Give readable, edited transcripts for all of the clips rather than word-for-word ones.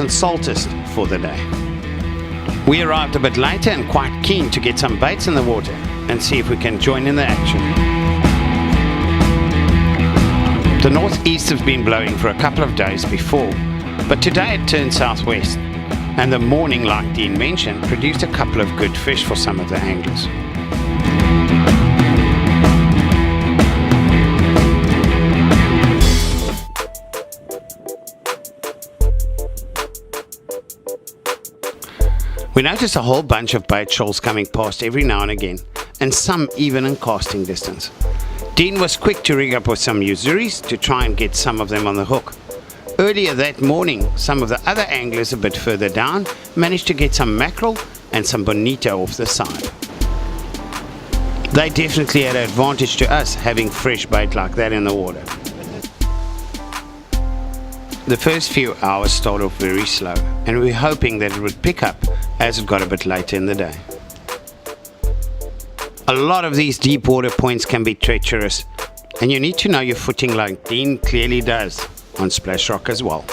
and saltest for the day. We arrived a bit later and quite keen to get some baits in the water and see if we can join in the action. The northeast has been blowing for a couple of days before, but today it turned southwest, and the morning, like Dean mentioned, produced a couple of good fish for some of the anglers. We noticed a whole bunch of bait shoals coming past every now and again, and some even in casting distance. Dean was quick to rig up with some uzuris to try and get some of them on the hook. Earlier that morning, some of the other anglers a bit further down managed to get some mackerel and some bonito off the side. They definitely had an advantage to us having fresh bait like that in the water. The first few hours started off very slow, and we were hoping that it would pick up as it got a bit later in the day. A lot of these deep water points can be treacherous, and you need to know your footing like Dean clearly does on Splash Rock as well.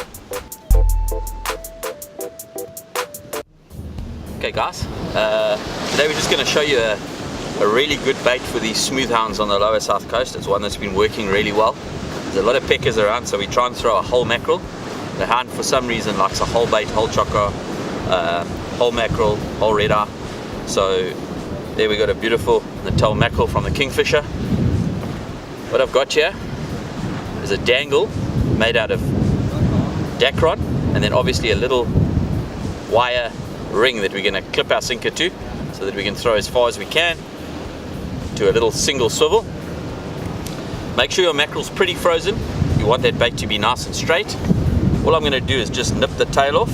Okay guys, today we're just going to show you a really good bait for these smooth hounds on the lower south coast. It's one that's been working really well. There's a lot of peckers around, so we try and throw a whole mackerel. The hound for some reason likes a whole bait, whole choco, whole mackerel, whole red eye. So there we got a beautiful Natal mackerel from the Kingfisher. What I've got here is a dangle made out of Dacron, and then obviously a little wire ring that we're going to clip our sinker to so that we can throw as far as we can to a little single swivel. Make sure your mackerel's pretty frozen. You want that bait to be nice and straight. All I'm going to do is just nip the tail off,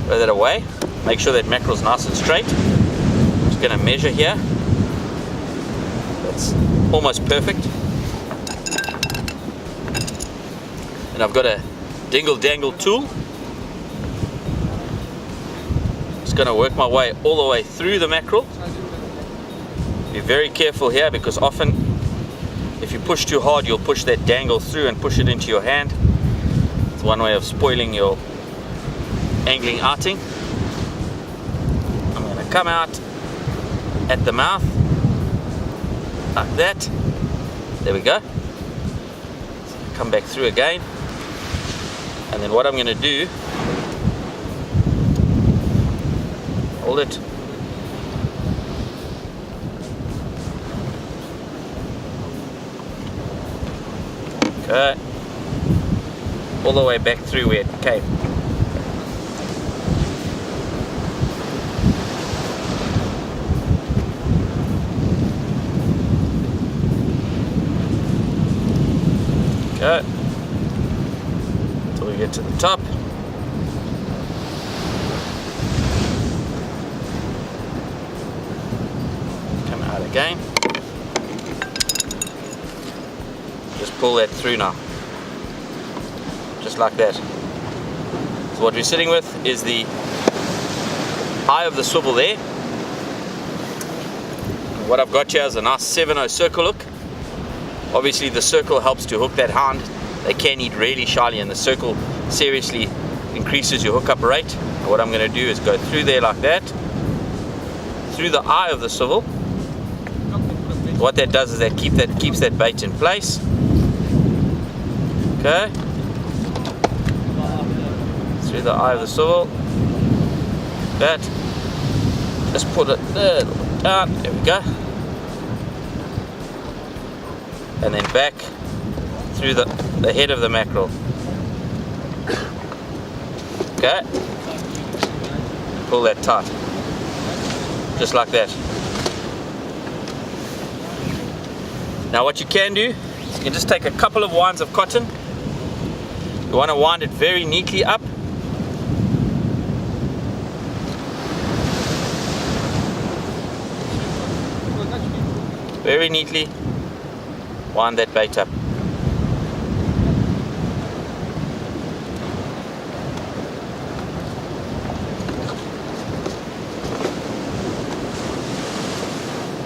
throw that away, make sure that mackerel's nice and straight. Just going to measure here. That's almost perfect. And I've got a dingle dangle tool. Just going to work my way all the way through the mackerel. Be very careful here, because often if you push too hard you'll push that dangle through and push it into your hand. It's one way of spoiling your angling outing. I'm going to come out at the mouth like that. There we go. Come back through again, and then what I'm going to do, hold it, okay, all the way back through where it came. Okay, until we get to the top. Come out again. Just pull that through now. Just like that. So what we're sitting with is the eye of the swivel there. And what I've got here is a nice 7/0 circle hook. Obviously the circle helps to hook that hound. They can eat really shyly, and the circle seriously increases your hookup rate. And what I'm going to do is go through there like that, through the eye of the swivel. What that does is that keeps that bait in place. Okay, through the eye of the swivel. That. Just put it there, down. There we go. And then back through the head of the mackerel. Okay. Pull that tight. Just like that. Now what you can do is you can just take a couple of winds of cotton. You want to wind it very neatly up. Very neatly wind that bait up.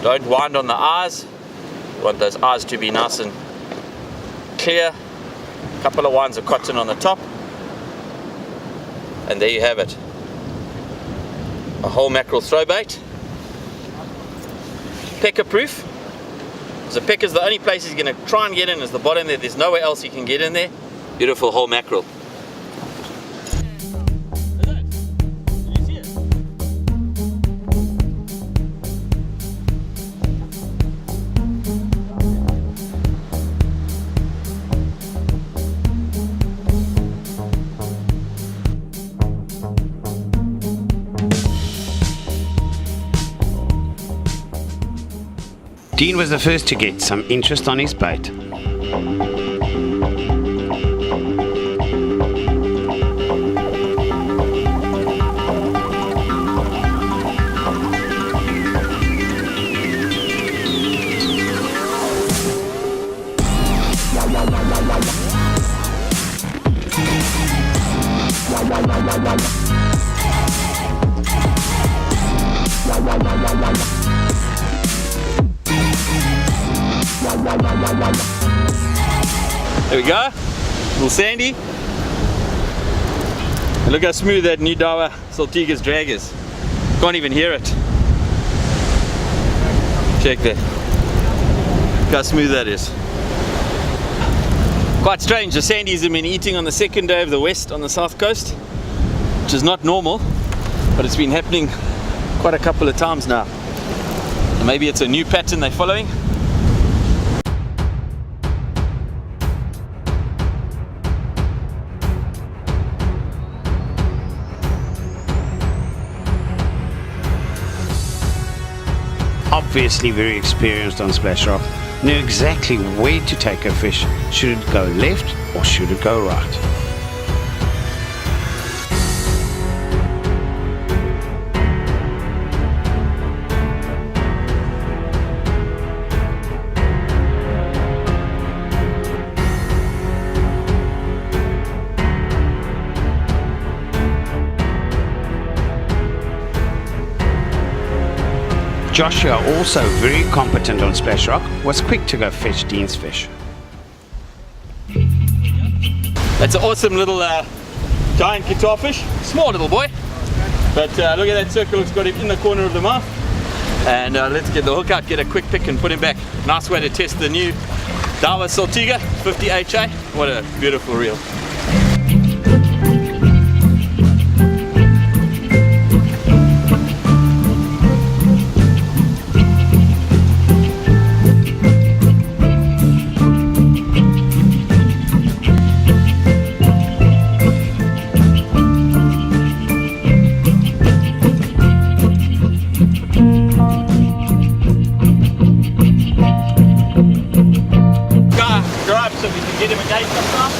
Don't wind on the eyes. You want those eyes to be nice and clear. A couple of winds of cotton on the top. And there you have it. A whole mackerel throw bait. Pecker proof. So pecker's the only place he's going to try and get in is the bottom there. There's nowhere else he can get in there. Beautiful whole mackerel. Dean was the first to get some interest on his bait. There we go, little sandy. And look how smooth that new Dawa Saltiga's drag is. Can't even hear it. Check that. Look how smooth that is. Quite strange, the sandies have been eating on the second day of the west on the south coast, which is not normal, but it's been happening quite a couple of times now. So maybe it's a new pattern they're following. Obviously very experienced on Splash Rock, knew exactly where to take a fish. Should it go left or should it go right? Joshua, also very competent on Splash Rock, was quick to go fetch Dean's fish. That's an awesome little giant guitar fish. Small little boy. But look at that circle, it's got him in the corner of the mouth. And let's get the hook out, get a quick pick and put him back. Nice way to test the new Dawa Saltiga 50 HA. What a beautiful reel. Get him a gate sometime.